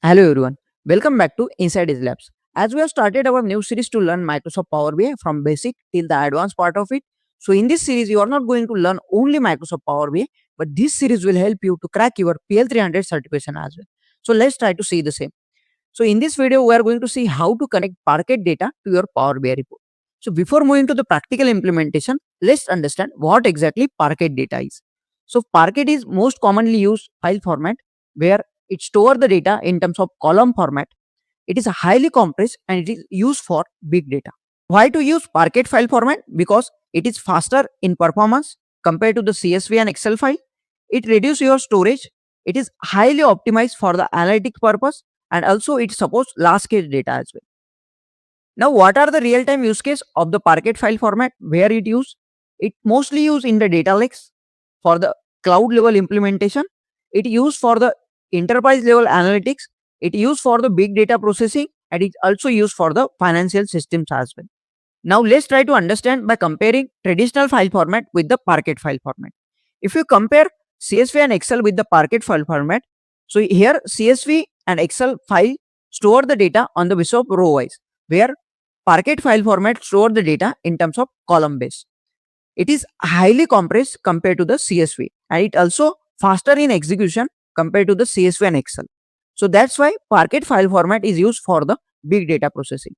Hello everyone, welcome back to Inside His Labs. As we have started our new series to learn Microsoft Power BI from basic till the advanced part of it. So in this series, you are not going to learn only Microsoft Power BI, but this series will help you to crack your PL300 certification as well. So let's try to see the same. So in this video, we are going to see how to connect Parquet data to your Power BI report. So before moving to the practical implementation, let's understand what exactly Parquet data is. So Parquet is most commonly used file format where it stores the data in terms of column format. It is highly compressed and it is used for big data. Why to use Parquet file format? Because it is faster in performance compared to the CSV and Excel file. It reduces your storage. It is highly optimized for the analytic purpose and also it supports large scale data as well. Now, what are the real-time use case of the Parquet file format? Where it used? It mostly used in the data lakes for the cloud level implementation. It used for the enterprise level analytics. It used for the big data processing and it also used for the financial systems as well. Now, let's try to understand by comparing traditional file format with the Parquet file format. If you compare CSV and Excel with the Parquet file format, so here CSV and Excel file store the data on the basis of row wise, where Parquet file format store the data in terms of column base. It is highly compressed compared to the CSV and it also faster in execution compared to the CSV and Excel. So that's why Parquet file format is used for the big data processing.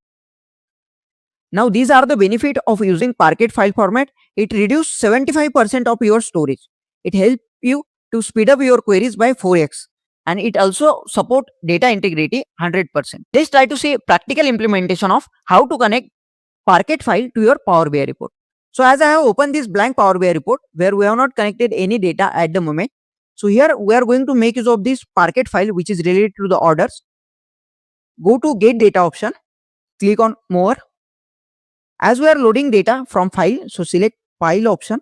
Now these are the benefit of using Parquet file format. It reduces 75% of your storage. It helps you to speed up your queries by 4x and it also support data integrity 100%. Let's try to see practical implementation of how to connect Parquet file to your Power BI report. So as I have opened this blank Power BI report where we have not connected any data at the moment. So here we are going to make use of this Parquet file which is related to the orders. Go to get data option, click on more. As we are loading data from file, so select file option.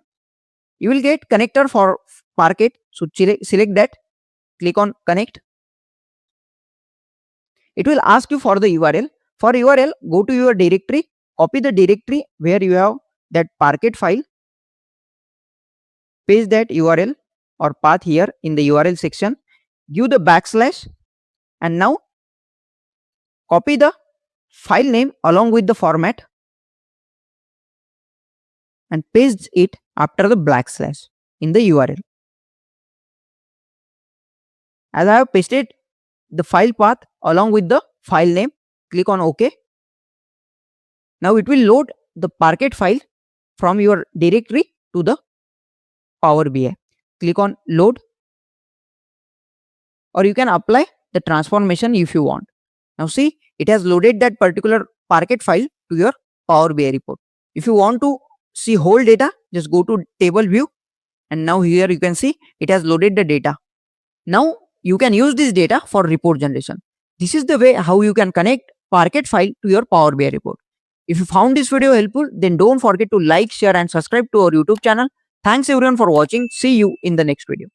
You will get connector for Parquet. So select that, click on connect. It will ask you for the URL. For URL, go to your directory, copy the directory where you have that Parquet file, paste that URL or path here in the URL section, give the backslash and now copy the file name along with the format and paste it after the backslash in the URL. As I have pasted the file path along with the file name, click on OK. Now it will load the Parquet file from your directory to the Power BI. Click on load or you can apply the transformation if you want. Now see, it has loaded that particular Parquet file to your Power BI report. If you want to see whole data, just go to table view and now here you can see it has loaded the data. Now you can use this data for report generation. This is the way how you can connect Parquet file to your Power BI report. If you found this video helpful, then don't forget to like, share and subscribe to our YouTube channel. Thanks everyone for watching. See you in the next video.